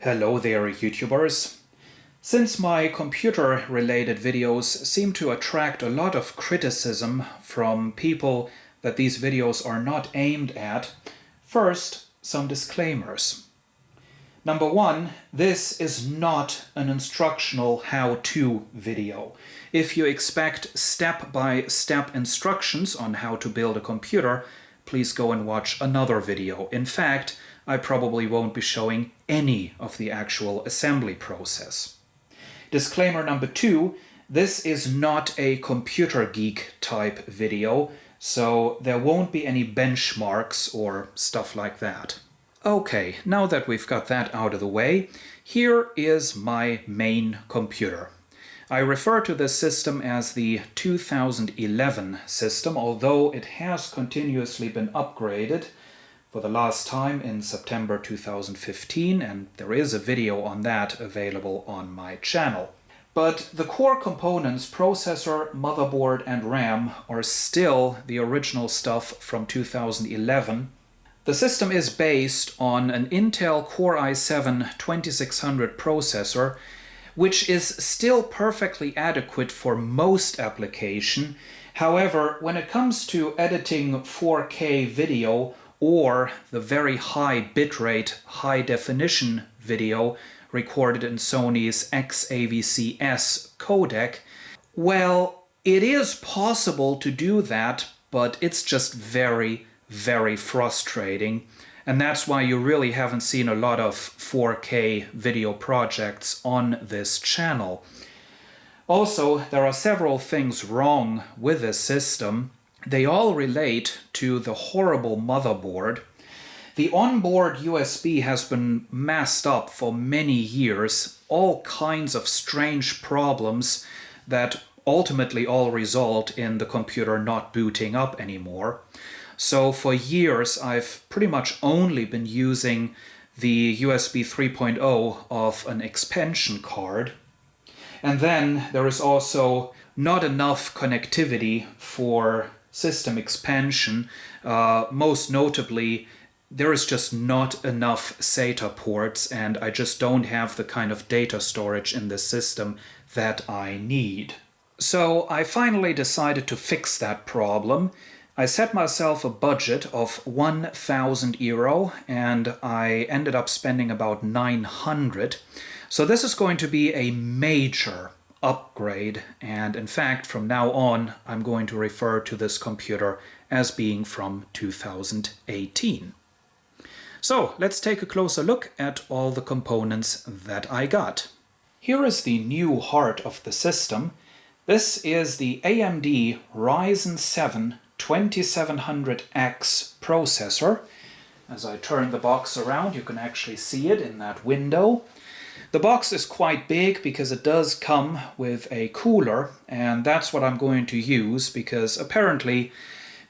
Hello there, YouTubers. Since my computer-related videos seem to attract a lot of criticism from people that these videos are not aimed at, first, some disclaimers. Number one, this is not an instructional how-to video. If you expect step-by-step instructions on how to build a computer, please go and watch another video. In fact, I probably won't be showing any of the actual assembly process. Disclaimer number two, this is not a computer geek type video, so there won't be any benchmarks or stuff like that. Okay, now that we've got that out of the way, here is my main computer. I refer to this system as the 2011 system, although it has continuously been upgraded for the last time in September 2015, and there is a video on that available on my channel. But the core components, processor, motherboard, and RAM, are still the original stuff from 2011. The system is based on an Intel Core i7-2600 processor, which is still perfectly adequate for most application. However, when it comes to editing 4K video or the very high bitrate, high definition video recorded in Sony's XAVC-S codec, well, it is possible to do that, but it's just very, very frustrating. And that's why you really haven't seen a lot of 4K video projects on this channel. Also, there are several things wrong with this system. They all relate to the horrible motherboard. The onboard USB has been messed up for many years, all kinds of strange problems that ultimately all result in the computer not booting up anymore. So for years I've pretty much only been using the USB 3.0 of an expansion card. And then there is also not enough connectivity for system expansion. Most notably, there is just not enough SATA ports, and I just don't have the kind of data storage in this system that I need. So I finally decided to fix that problem. I set myself a budget of 1,000 euro and I ended up spending about 900. So this is going to be a major upgrade, and in fact from now on I'm going to refer to this computer as being from 2018. So let's take a closer look at all the components that I got. Here is the new heart of the system. This is the AMD Ryzen 7 2700X processor. As I turn the box around, you can actually see it in that window. The box is quite big because it does come with a cooler, and that's what I'm going to use because apparently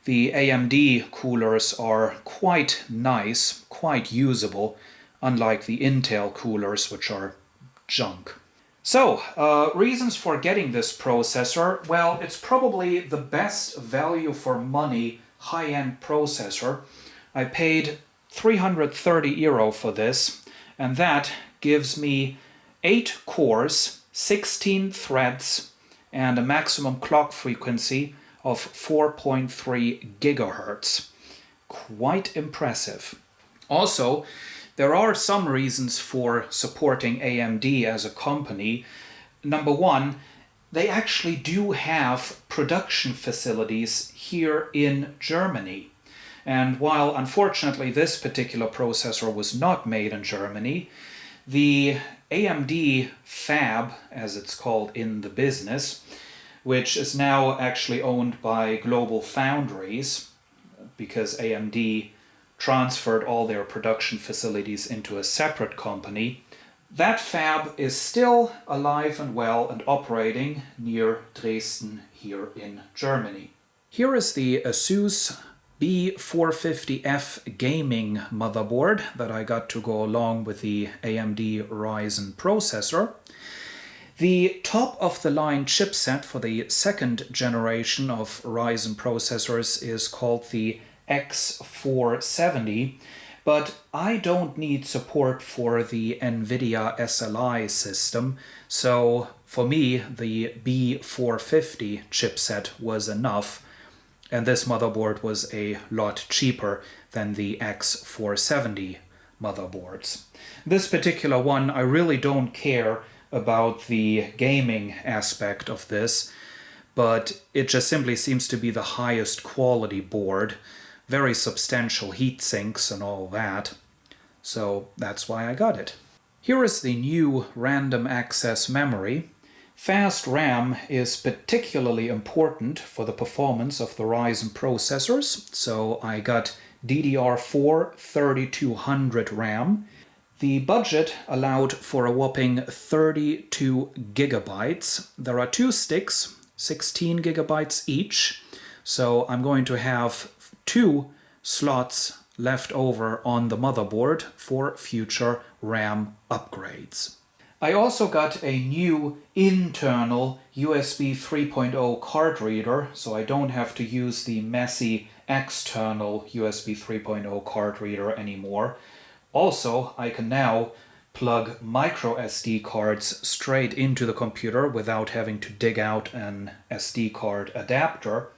the AMD coolers are quite nice, quite usable, unlike the Intel coolers, which are junk. So, reasons for getting this processor, well, it's probably the best value for money high-end processor. I paid 330 euro for this, and that gives me 8 cores, 16 threads, and a maximum clock frequency of 4.3 gigahertz. Quite impressive. Also, there are some reasons for supporting AMD as a company. Number one, they actually do have production facilities here in Germany. And while unfortunately this particular processor was not made in Germany, the AMD fab, as it's called in the business, which is now actually owned by Global Foundries, because AMD transferred all their production facilities into a separate company. That fab is still alive and well and operating near Dresden here in Germany. Here is the ASUS B450F gaming motherboard that I got to go along with the AMD Ryzen processor. The top-of-the-line chipset for the second generation of Ryzen processors is called the X470, But I don't need support for the NVIDIA SLI system, so for me the B450 chipset was enough, and this motherboard was a lot cheaper than the X470 motherboards. This particular one, I really don't care about the gaming aspect of this, but it just simply seems to be the highest quality board, very substantial heat sinks and all that, so that's why I got it. Here is the new random access memory. Fast RAM is particularly important for the performance of the Ryzen processors, so I got DDR4 3200 RAM. The budget allowed for a whopping 32 gigabytes. There are two sticks, 16 gigabytes each, so I'm going to have 2 slots left over on the motherboard for future RAM upgrades. I also got a new internal USB 3.0 card reader, so I don't have to use the messy external USB 3.0 card reader anymore. Also, I can now plug micro SD cards straight into the computer without having to dig out an SD card adapter.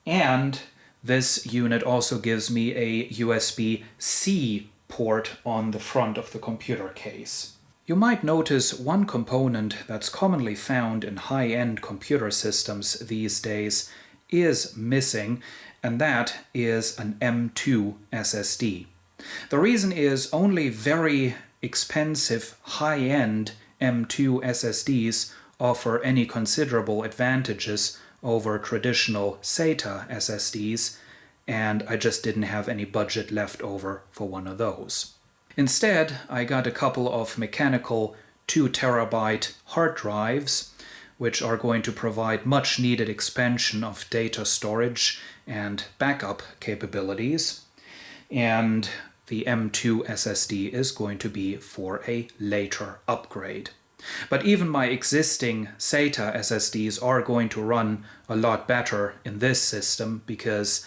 And this unit also gives me a USB-C port on the front of the computer case. You might notice one component that's commonly found in high-end computer systems these days is missing, and that is an M2 SSD. The reason is only very expensive high-end M2 SSDs offer any considerable advantages over traditional SATA SSDs, and I just didn't have any budget left over for one of those. Instead, I got a couple of mechanical 2 terabyte hard drives, which are going to provide much needed expansion of data storage and backup capabilities. And the M2 SSD is going to be for a later upgrade. But even my existing SATA SSDs are going to run a lot better in this system because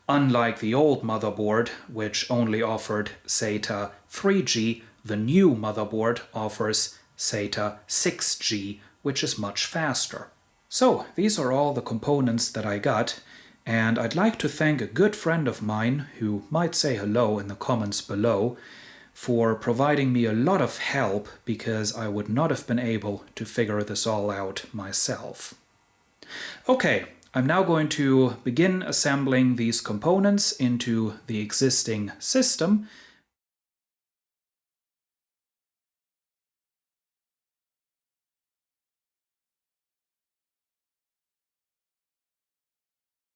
unlike the old motherboard, which only offered SATA 3G, the new motherboard offers SATA 6G, which is much faster. So these are all the components that I got, and I'd like to thank a good friend of mine, who might say hello in the comments below, for providing me a lot of help because I would not have been able to figure this all out myself. Okay, I'm now going to begin assembling these components into the existing system,